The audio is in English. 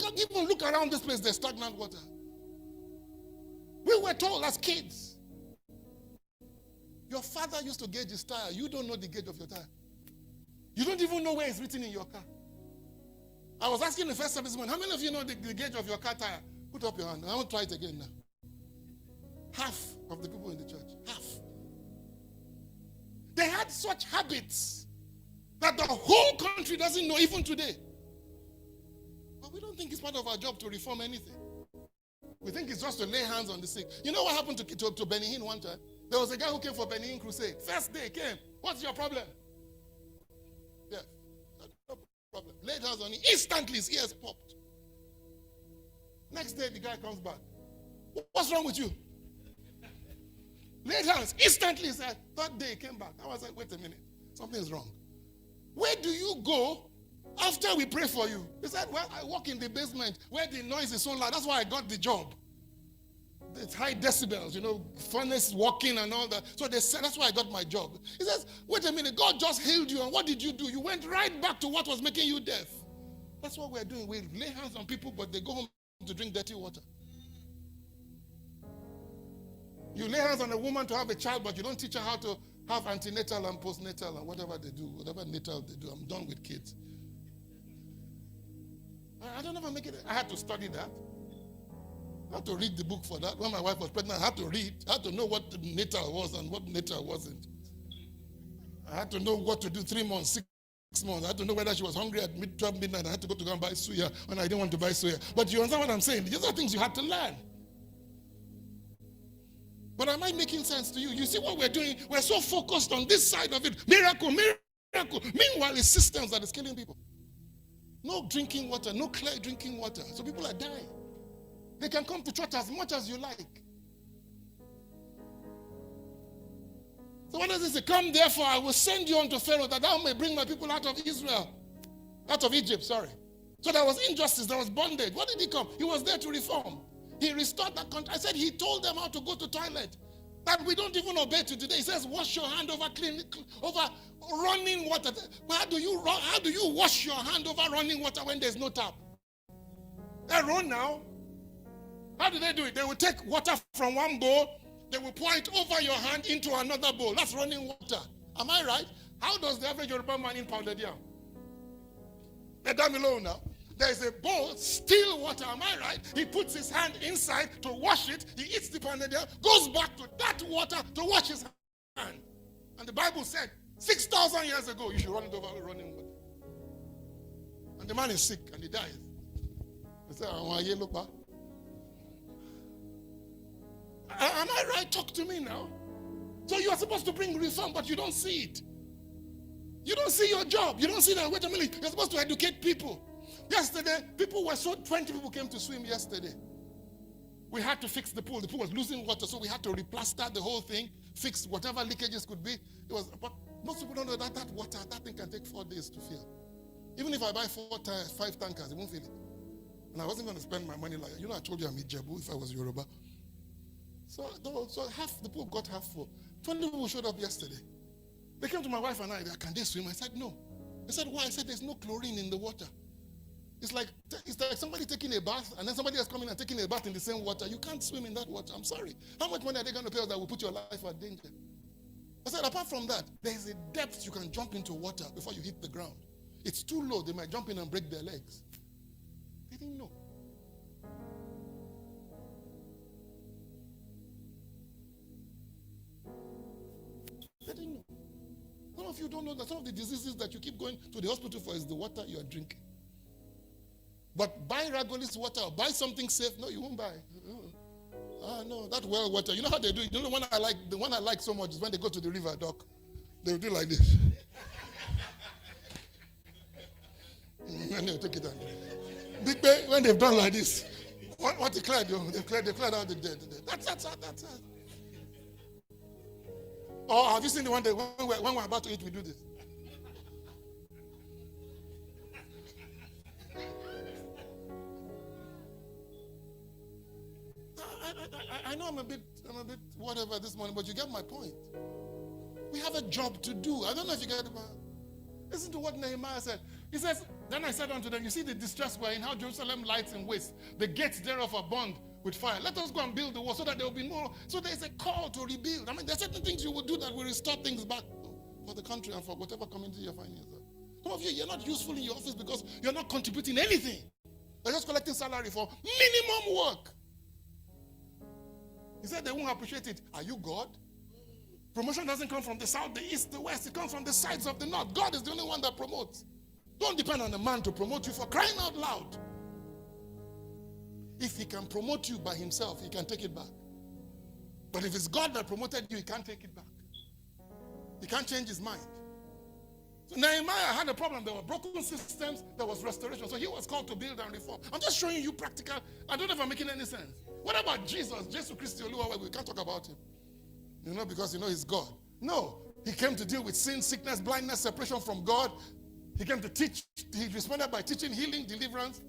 can't even look around this place, there's stagnant water. We were told as kids, your father used to gauge his tire. You don't know the gauge of your tire. You don't even know where it's written in your car. I was asking the first service man, how many of you know the gauge of your car tire? Put up your hand. I want to try it again now. Half of the people in the church. Half. They had such habits that the whole country doesn't know even today. But we don't think it's part of our job to reform anything. We think it's just to lay hands on the sick. You know what happened to Benny Hinn one time? There was a guy who came for Benny Hinn crusade. First day came. What's your problem? Yeah. No problem. Laid hands on him. Instantly his ears popped. Next day the guy comes back. What's wrong with you? Laid hands. Instantly he said, third day he came back. I was like, wait a minute. Something's wrong. Where do you go after we pray for you? He said, well, I work in the basement where the noise is so loud. That's why I got the job. It's high decibels, you know, furnace walking and all that. So they said, that's why I got my job. He says, wait a minute, God just healed you. And what did you do? You went right back to what was making you deaf. That's what we're doing. We lay hands on people, but they go home to drink dirty water. You lay hands on a woman to have a child, but you don't teach her how to have antenatal and postnatal and whatever they do, whatever natal they do. I'm done with kids. I don't know if I make it. I had to study that. I had to read the book for that. When my wife was pregnant, I had to read. I had to know what natal was and what natal wasn't. I had to know what to do 3 months, 6 months. I had to know whether she was hungry at 12 midnight. I had to go to go and buy suya when I didn't want to buy suya. But you understand what I'm saying? These are things you had to learn. But am I making sense to you? You see what we're doing? We're so focused on this side of it. Miracle, miracle. Meanwhile, it's systems that is killing people. No drinking water, no clear drinking water. So people are dying. They can come to church as much as you like. So what does it say? Come therefore, I will send you unto Pharaoh that thou may bring my people out of Israel. Out of Egypt, sorry. So there was injustice, there was bondage. What did he come? He was there to reform. He restored that country. I said he told them how to go to toilet. That we don't even obey to today. He says, wash your hand over over running water. How do you wash your hand over running water when there's no tap? They run now. How do they do it? They will take water from one bowl, they will pour it over your hand into another bowl. That's running water. Am I right? How does the average Yoruba man in pounded yam? They're down below now. There is a bowl, still water, am I right? He puts his hand inside to wash it. He eats the pounded yam, goes back to that water to wash his hand. And the Bible said, 6,000 years ago, you should run it over running water. And the man is sick and he dies. He said, am I right? Talk to me now. So you are supposed to bring reform, but you don't see it. You don't see your job. You don't see that. Wait a minute. You're supposed to educate people. Yesterday, 20 people came to swim yesterday. We had to fix the pool. The pool was losing water, so we had to replaster the whole thing, fix whatever leakages could be. But most people don't know that water, that thing can take 4 days to fill. Even if I buy 5 tankers, it won't fill it. And I wasn't going to spend my money like, I told you I'm Ijebu if I was Yoruba. So half the pool got half full. 20 people showed up yesterday. They came to my wife and I, can they swim? I said, no. They said, why? I said, there's no chlorine in the water. It's like somebody taking a bath and then somebody else coming and taking a bath in the same water. You can't swim in that water. I'm sorry. How much money are they going to pay us that will put your life at danger? I said, apart from that, there is a depth you can jump into water before you hit the ground. It's too low. They might jump in and break their legs. They didn't know. They didn't know. Some of you don't know that some of the diseases that you keep going to the hospital for is the water you are drinking. But buy Ragolis water or buy something safe. No, you won't buy. No, that well water. You know how they do it? You know the one I like so much is when they go to the river, doc. They will do like this. And they'll take it down. Big Bay, when they've done like this, what they cleared, they've cleared out the dead. That's it. Or have you seen the one that when we're about to eat, we do this? I know I'm a bit whatever this morning, but you get my point. We have a job to do. I don't know if you get it. Listen to what Nehemiah said. He says, Then I said unto them, you see the distress we're in, how Jerusalem lies in waste. The gates thereof are burned with fire. Let us go and build the wall so that there will be more. So there's a call to rebuild. I mean, there's certain things you will do that will restore things back for the country and for whatever community you're finding yourself. Some of you, you're not useful in your office because you're not contributing anything. You're just collecting salary for minimum work. He said they won't appreciate it. Are you God? Promotion doesn't come from the south, the east, the west. It comes from the sides of the north. God is the only one that promotes. Don't depend on a man to promote you, for crying out loud. If he can promote you by himself, he can take it back. But if it's God that promoted you, he can't take it back. He can't change his mind. So Nehemiah had a problem. There were broken systems. There was restoration. So he was called to build and reform. I'm just showing you practical. I don't know if I'm making any sense. What about Jesus? Jesus Christ, we can't talk about him. Because he's God. No. He came to deal with sin, sickness, blindness, separation from God. He came to teach. He responded by teaching, healing, deliverance.